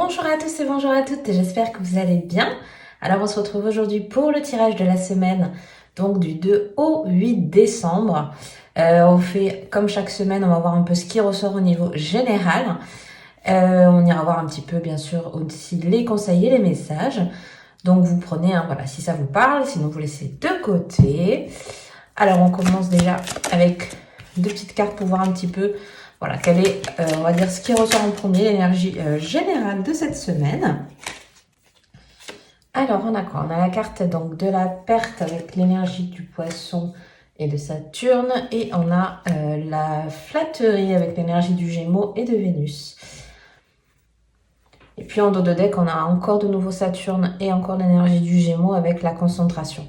Bonjour à tous et bonjour à toutes, j'espère que vous allez bien. Alors on se retrouve aujourd'hui pour le tirage de la semaine, donc du 2 au 8 décembre. On fait comme chaque semaine, on va voir un peu ce qui ressort au niveau général. On ira voir un petit peu bien sûr aussi les conseils et les messages. Donc vous prenez, voilà, si ça vous parle, sinon vous laissez de côté. Alors on commence déjà avec deux petites cartes pour voir un petit peu, voilà, quel est, on va dire, ce qui ressort en premier, l'énergie générale de cette semaine. Alors on a quoi? On a la carte donc de la perte avec l'énergie du poisson et de Saturne, et on a la flatterie avec l'énergie du Gémeaux et de Vénus. Et puis en dos de deck, on a encore de nouveau Saturne et encore l'énergie du Gémeaux avec la concentration.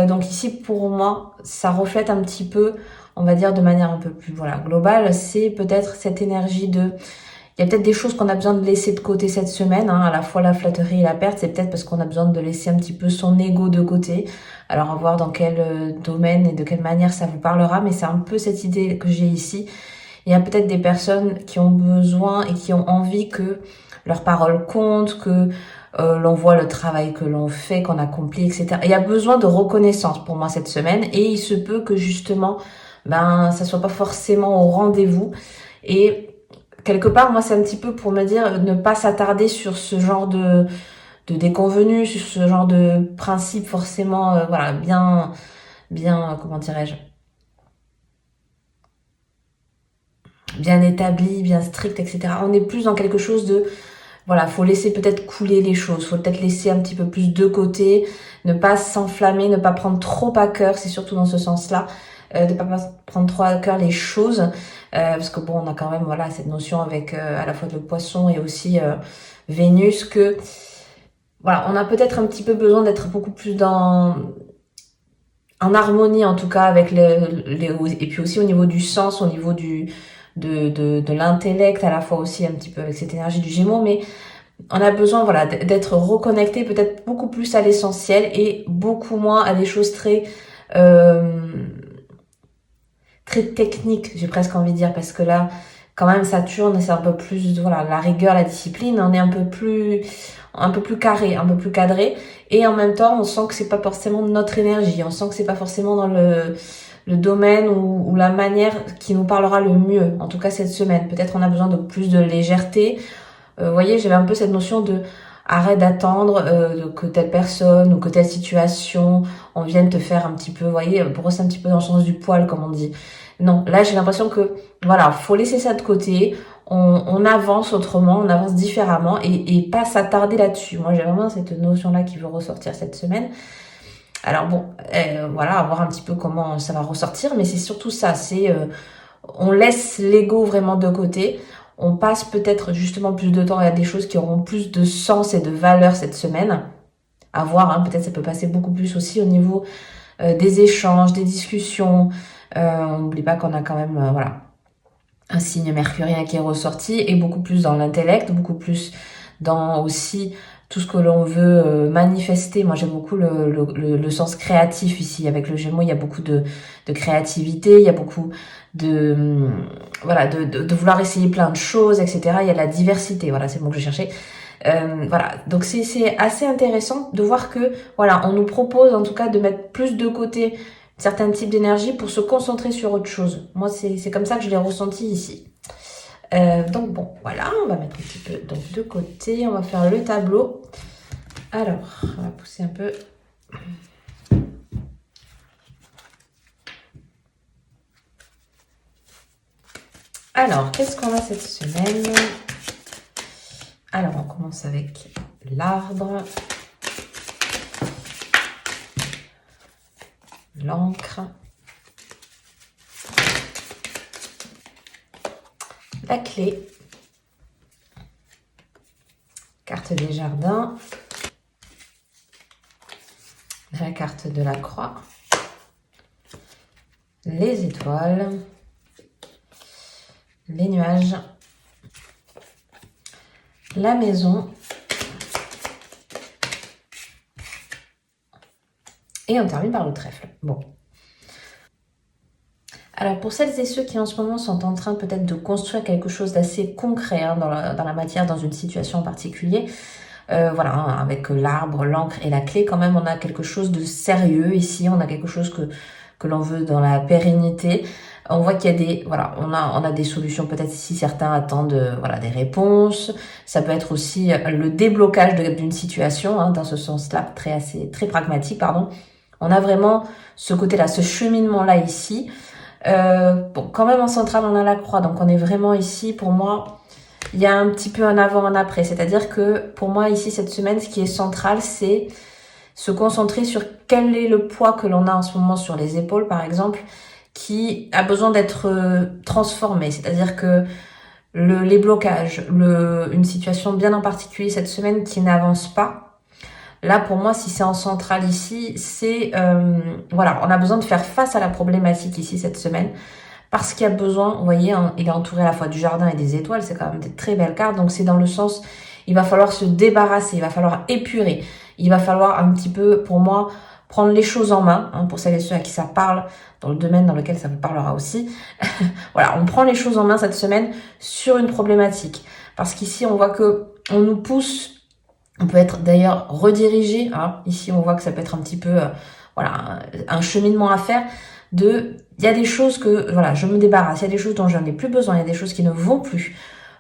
Donc ici, pour moi, ça reflète un petit peu, on va dire de manière un peu plus globale, c'est peut-être cette énergie de... Il y a peut-être des choses qu'on a besoin de laisser de côté cette semaine, à la fois la flatterie et la perte, c'est peut-être parce qu'on a besoin de laisser un petit peu son ego de côté. Alors à voir dans quel domaine et de quelle manière ça vous parlera, mais c'est un peu cette idée que j'ai ici. Il y a peut-être des personnes qui ont besoin et qui ont envie que leurs paroles comptent, que l'on voit le travail que l'on fait, qu'on accomplit, etc. Il y a besoin de reconnaissance pour moi cette semaine, et il se peut que justement, ça soit pas forcément au rendez-vous. Et quelque part, moi, c'est un petit peu pour me dire ne pas s'attarder sur ce genre de déconvenus, sur ce genre de principe forcément, bien, comment dirais-je, bien établi, bien strict, etc. On est plus dans quelque chose de, voilà, faut laisser peut-être couler les choses, faut peut-être laisser un petit peu plus de côté, ne pas s'enflammer, ne pas prendre trop à cœur, c'est surtout dans ce sens-là, de pas prendre trop à cœur les choses, parce que bon, on a quand même, voilà, cette notion avec à la fois le poisson et aussi Vénus, que, voilà, on a peut-être un petit peu besoin d'être beaucoup plus en harmonie, en tout cas, avec et puis aussi au niveau du sens, au niveau de l'intellect, à la fois aussi un petit peu avec cette énergie du Gémeaux, mais on a besoin, voilà, d'être reconnecté peut-être beaucoup plus à l'essentiel et beaucoup moins à des choses très techniques, j'ai presque envie de dire, parce que là, quand même, Saturne, c'est un peu plus, voilà, la rigueur, la discipline, on est un peu plus carré, un peu plus cadré, et en même temps, on sent que c'est pas forcément notre énergie, on sent que c'est pas forcément dans le domaine ou la manière qui nous parlera le mieux, en tout cas cette semaine. Peut-être on a besoin de plus de légèreté. Vous voyez, j'avais un peu cette notion de arrête d'attendre que telle personne ou que telle situation on vienne te faire un petit peu, vous voyez, brosser un petit peu dans le sens du poil, comme on dit. Non, là j'ai l'impression que voilà, faut laisser ça de côté. On avance autrement, on avance différemment, et pas s'attarder là-dessus. Moi j'ai vraiment cette notion-là qui veut ressortir cette semaine. Alors bon, voilà, à voir un petit peu comment ça va ressortir, mais c'est surtout ça, c'est on laisse l'ego vraiment de côté. On passe peut-être justement plus de temps à des choses qui auront plus de sens et de valeur cette semaine. À voir, peut-être ça peut passer beaucoup plus aussi au niveau des échanges, des discussions. On n'oublie pas qu'on a quand même, un signe mercurien qui est ressorti, et beaucoup plus dans l'intellect, beaucoup plus dans aussi tout ce que l'on veut manifester. Moi, j'aime beaucoup le sens créatif ici. Avec le Gémeaux, il y a beaucoup de créativité, il y a beaucoup de vouloir essayer plein de choses, etc. Il y a de la diversité, voilà, c'est le mot que je cherchais. Voilà, donc c'est assez intéressant de voir que, voilà, on nous propose en tout cas de mettre plus de côté certains types d'énergie pour se concentrer sur autre chose. Moi, c'est comme ça que je l'ai ressenti ici. Donc bon, voilà, on va mettre un petit peu donc de côté, on va faire le tableau. Alors, on va pousser un peu. Alors, qu'est-ce qu'on a cette semaine? Alors, on commence avec l'arbre, l'encre, la clé, carte des jardins, la carte de la croix, les étoiles, les nuages, la maison, et on termine par le trèfle. Bon. Alors pour celles et ceux qui en ce moment sont en train peut-être de construire quelque chose d'assez concret dans la matière, dans une situation en particulier, voilà, hein, avec l'arbre, l'encre et la clé, quand même, on a quelque chose de sérieux ici. On a quelque chose que l'on veut dans la pérennité. On voit qu'il y a des, voilà, on a des solutions. Peut-être si certains attendent, voilà, des réponses. Ça peut être aussi le déblocage d'une situation, hein, dans ce sens-là, très pragmatique, pardon. On a vraiment ce côté-là, ce cheminement-là ici. Bon, quand même en centrale, on a la croix, donc on est vraiment ici, pour moi, il y a un petit peu un avant, un après. C'est-à-dire que pour moi, ici, cette semaine, ce qui est central, c'est se concentrer sur quel est le poids que l'on a en ce moment sur les épaules, par exemple, qui a besoin d'être transformé. C'est-à-dire que les blocages, une situation bien en particulier cette semaine qui n'avance pas. Là, pour moi, si c'est en centrale ici, c'est voilà, on a besoin de faire face à la problématique ici cette semaine. Parce qu'il y a besoin, vous voyez, hein, il est entouré à la fois du jardin et des étoiles, c'est quand même des très belles cartes. Donc c'est dans le sens, il va falloir se débarrasser, il va falloir épurer, il va falloir un petit peu, pour moi, prendre les choses en main, hein, pour celles et ceux à qui ça parle, dans le domaine dans lequel ça vous parlera aussi. Voilà, on prend les choses en main cette semaine sur une problématique. Parce qu'ici, on voit que on nous pousse, on peut être d'ailleurs redirigé, hein. Ici, on voit que ça peut être un petit peu, voilà, un cheminement à faire. Il y a des choses que, voilà, je me débarrasse, il y a des choses dont je n'en ai plus besoin, il y a des choses qui ne vont plus.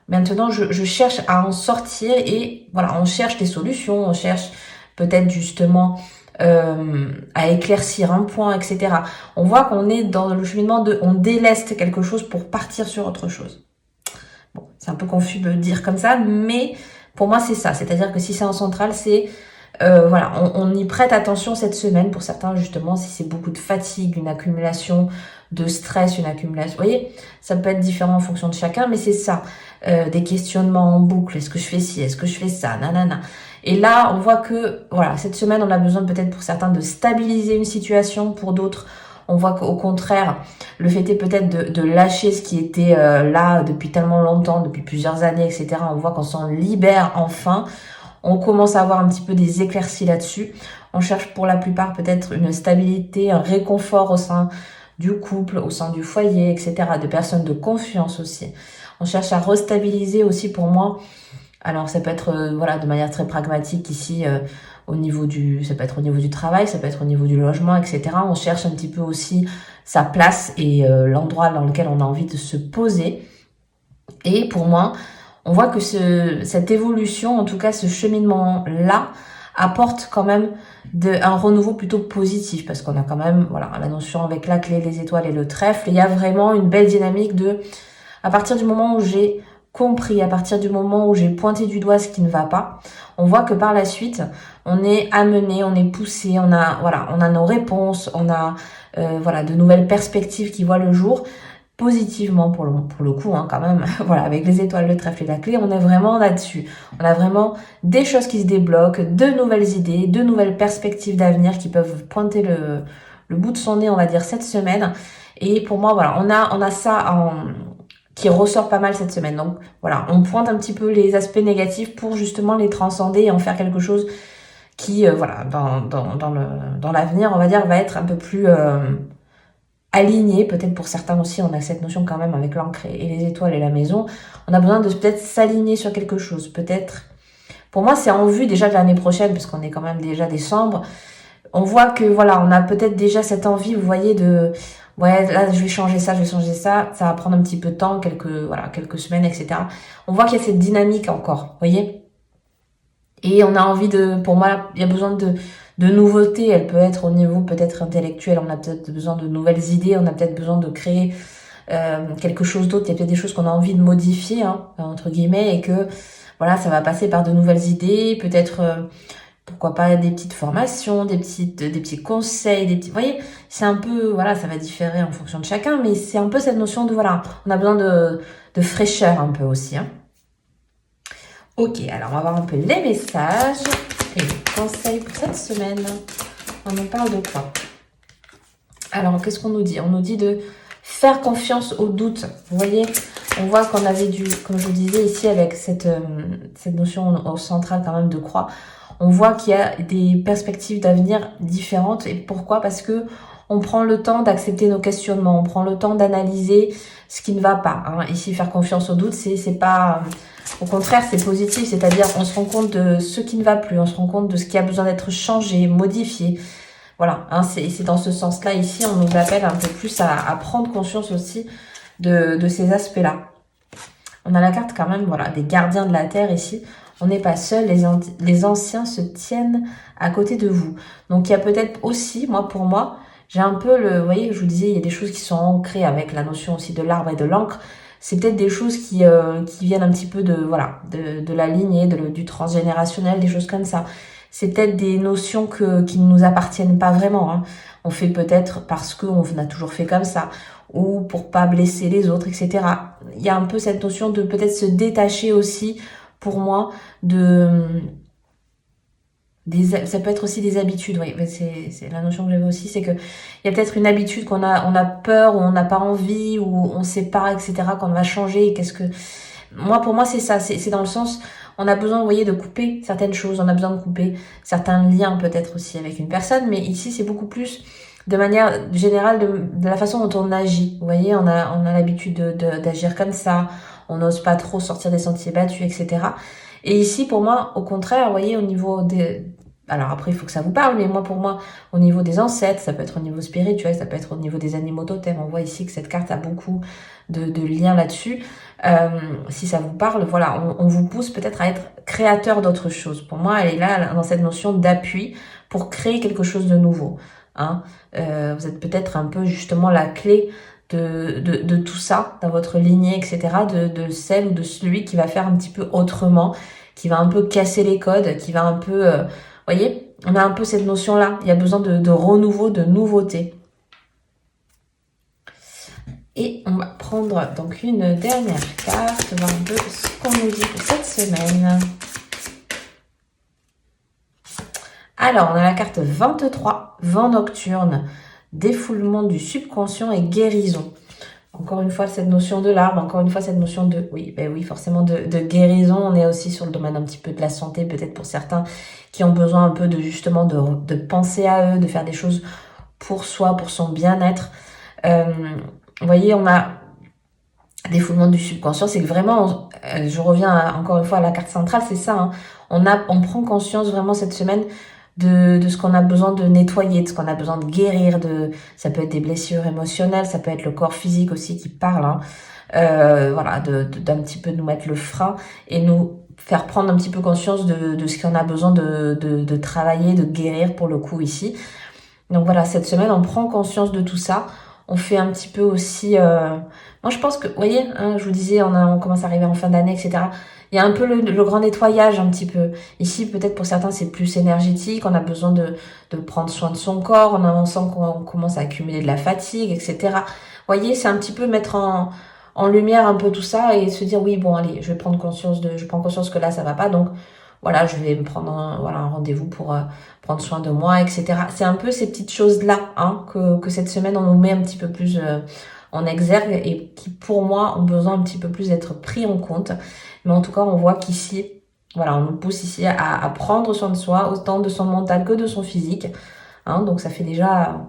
Maintenant, je cherche à en sortir et voilà, on cherche des solutions, on cherche peut-être justement à éclaircir un point, etc. On voit qu'on est dans le cheminement on déleste quelque chose pour partir sur autre chose. Bon, c'est un peu confus de dire comme ça, mais pour moi, c'est ça. C'est-à-dire que si c'est en centrale, c'est voilà, on y prête attention cette semaine pour certains justement si c'est beaucoup de fatigue, une accumulation de stress, une accumulation. Vous voyez, ça peut être différent en fonction de chacun, mais c'est ça. Des questionnements en boucle. Est-ce que je fais ci? Est-ce que je fais ça? Nanana. Et là, on voit que voilà, cette semaine, on a besoin peut-être pour certains de stabiliser une situation, pour d'autres, on voit qu'au contraire, le fait est peut-être de lâcher ce qui était là depuis tellement longtemps, depuis plusieurs années, etc. On voit qu'on s'en libère enfin. On commence à avoir un petit peu des éclaircies là-dessus. On cherche pour la plupart peut-être une stabilité, un réconfort au sein du couple, au sein du foyer, etc. De personnes de confiance aussi. On cherche à restabiliser aussi pour moi. Alors ça peut être voilà, de manière très pragmatique ici ça peut être au niveau du travail, ça peut être au niveau du logement, etc. On cherche un petit peu aussi sa place et l'endroit dans lequel on a envie de se poser. Et pour moi, on voit que cette évolution, en tout cas ce cheminement-là, apporte quand même un renouveau plutôt positif, parce qu'on a quand même voilà la notion avec la clé, les étoiles et le trèfle. Il y a vraiment une belle dynamique à partir du moment où j'ai compris, à partir du moment où j'ai pointé du doigt ce qui ne va pas, on voit que par la suite, on est amené, on est poussé, on a nos réponses, on a voilà de nouvelles perspectives qui voient le jour. Positivement pour le coup, hein, quand même, voilà, avec les étoiles, le trèfle et la clé, on est vraiment là-dessus. On a vraiment des choses qui se débloquent, de nouvelles idées, de nouvelles perspectives d'avenir qui peuvent pointer le bout de son nez, on va dire, cette semaine. Et pour moi, voilà, on a ça qui ressort pas mal cette semaine. Donc voilà, on pointe un petit peu les aspects négatifs pour justement les transcender et en faire quelque chose qui, voilà, dans l'avenir, on va dire, va être un peu plus aligné. Peut-être pour certains aussi, on a cette notion quand même avec l'encre et les étoiles et la maison. On a besoin de peut-être s'aligner sur quelque chose. Peut-être, pour moi, c'est en vue déjà de l'année prochaine, parce qu'on est quand même déjà décembre. On voit que voilà, on a peut-être déjà cette envie, vous voyez, ouais, là, je vais changer ça, ça va prendre un petit peu de temps, quelques semaines, etc. On voit qu'il y a cette dynamique encore, vous voyez. Et on a envie pour moi, il y a besoin de nouveautés. Elle peut être au niveau peut-être intellectuel, on a peut-être besoin de nouvelles idées, on a peut-être besoin de créer quelque chose d'autre. Il y a peut-être des choses qu'on a envie de modifier, hein, entre guillemets, et que voilà, ça va passer par de nouvelles idées, peut-être pourquoi pas des petites formations, des petits conseils, vous voyez, c'est un peu, voilà, ça va différer en fonction de chacun, mais c'est un peu cette notion de, voilà, on a besoin de fraîcheur un peu aussi, hein. Ok, alors on va voir un peu les messages et les conseils pour cette semaine. On en parle de quoi? Alors, qu'est-ce qu'on nous dit? On nous dit de faire confiance au doute. Vous voyez, on voit qu'on avait comme je disais ici, avec cette notion au central quand même de croix, on voit qu'il y a des perspectives d'avenir différentes. Et pourquoi? Parce que on prend le temps d'accepter nos questionnements, on prend le temps d'analyser ce qui ne va pas. Hein. Ici, faire confiance au doute, c'est pas... Au contraire, c'est positif, c'est-à-dire on se rend compte de ce qui ne va plus, on se rend compte de ce qui a besoin d'être changé, modifié. Voilà, hein, c'est dans ce sens-là, ici, on nous appelle un peu plus à prendre conscience aussi de ces aspects-là. On a la carte quand même, voilà, des gardiens de la terre ici. On n'est pas seul, les anciens se tiennent à côté de vous. Donc il y a peut-être aussi, pour moi, j'ai un peu vous voyez, je vous disais, il y a des choses qui sont ancrées avec la notion aussi de l'arbre et de l'encre. C'est peut-être des choses qui viennent un petit peu de la lignée, du transgénérationnel, des choses comme ça. C'est peut-être des notions qui ne nous appartiennent pas vraiment. Hein. On fait peut-être parce qu'on a toujours fait comme ça, ou pour pas blesser les autres, etc. Il y a un peu cette notion de peut-être se détacher aussi, pour moi, ça peut être aussi des habitudes, oui, c'est la notion que j'avais aussi, c'est que il y a peut-être une habitude on a peur, ou on n'a pas envie, ou on sait pas, etc., qu'on va changer. Pour moi, c'est ça, c'est dans le sens, on a besoin, vous voyez, de couper certaines choses, on a besoin de couper certains liens peut-être aussi avec une personne, mais ici, c'est beaucoup plus de manière générale de la façon dont on agit. Vous voyez, on a l'habitude d'agir comme ça, on n'ose pas trop sortir des sentiers battus, etc. Et ici, pour moi, au contraire, vous voyez, au niveau alors après, il faut que ça vous parle, mais pour moi, au niveau des ancêtres, ça peut être au niveau spirituel, ça peut être au niveau des animaux totems. On voit ici que cette carte a beaucoup de liens là-dessus. Si ça vous parle, voilà, on vous pousse peut-être à être créateur d'autre chose. Pour moi, elle est là dans cette notion d'appui pour créer quelque chose de nouveau. Hein. Vous êtes peut-être un peu justement la clé de tout ça dans votre lignée, etc., de celle ou de celui qui va faire un petit peu autrement, qui va un peu casser les codes, qui va un peu... voyez, on a un peu cette notion-là. Il y a besoin de renouveau, de nouveauté. Et on va prendre donc une dernière carte, voir un peu ce qu'on nous dit pour cette semaine. Alors, on a la carte 23, vent nocturne, défoulement du subconscient et guérison. Encore une fois, cette notion de l'arbre, encore une fois, cette notion de, oui, forcément de guérison. On est aussi sur le domaine un petit peu de la santé, peut-être pour certains qui ont besoin un peu justement de penser à eux, de faire des choses pour soi, pour son bien-être. Vous voyez, on a défoulement du subconscient, c'est que vraiment, je reviens encore une fois à la carte centrale, c'est ça, hein, on prend conscience vraiment cette semaine de ce qu'on a besoin de nettoyer, de ce qu'on a besoin de guérir, ça peut être des blessures émotionnelles, ça peut être le corps physique aussi qui parle, hein, voilà, d'un petit peu nous mettre le frein et nous faire prendre un petit peu conscience de ce qu'on a besoin de travailler, de guérir pour le coup ici. Donc voilà, cette semaine, on prend conscience de tout ça. On fait un petit peu aussi... Moi, je pense que, vous voyez, hein, je vous disais, on commence à arriver en fin d'année, etc. Il y a un peu le grand nettoyage, un petit peu. Ici, peut-être pour certains, c'est plus énergétique. On a besoin de prendre soin de son corps. On sent qu'on commence à accumuler de la fatigue, etc. Vous voyez, c'est un petit peu mettre en lumière un peu tout ça et se dire, oui, bon, allez, je prends conscience que là, ça va pas. Donc, voilà, je vais me prendre un rendez-vous pour prendre soin de moi, etc. C'est un peu ces petites choses-là, hein, que cette semaine, on nous met un petit peu plus en exergue et qui, pour moi, ont besoin un petit peu plus d'être pris en compte. Mais en tout cas, on voit qu'ici, voilà, on nous pousse ici à prendre soin de soi, autant de son mental que de son physique. Hein, donc ça fait déjà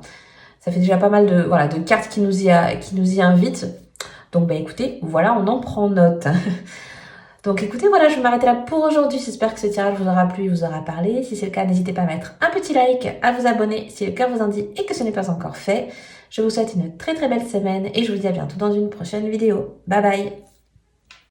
pas mal de cartes qui nous y invitent. Donc écoutez, voilà, on en prend note. Donc écoutez, voilà, je vais m'arrêter là pour aujourd'hui. J'espère que ce tirage vous aura plu, vous aura parlé. Si c'est le cas, n'hésitez pas à mettre un petit like, à vous abonner si le cœur vous en dit et que ce n'est pas encore fait. Je vous souhaite une très très belle semaine et je vous dis à bientôt dans une prochaine vidéo. Bye bye!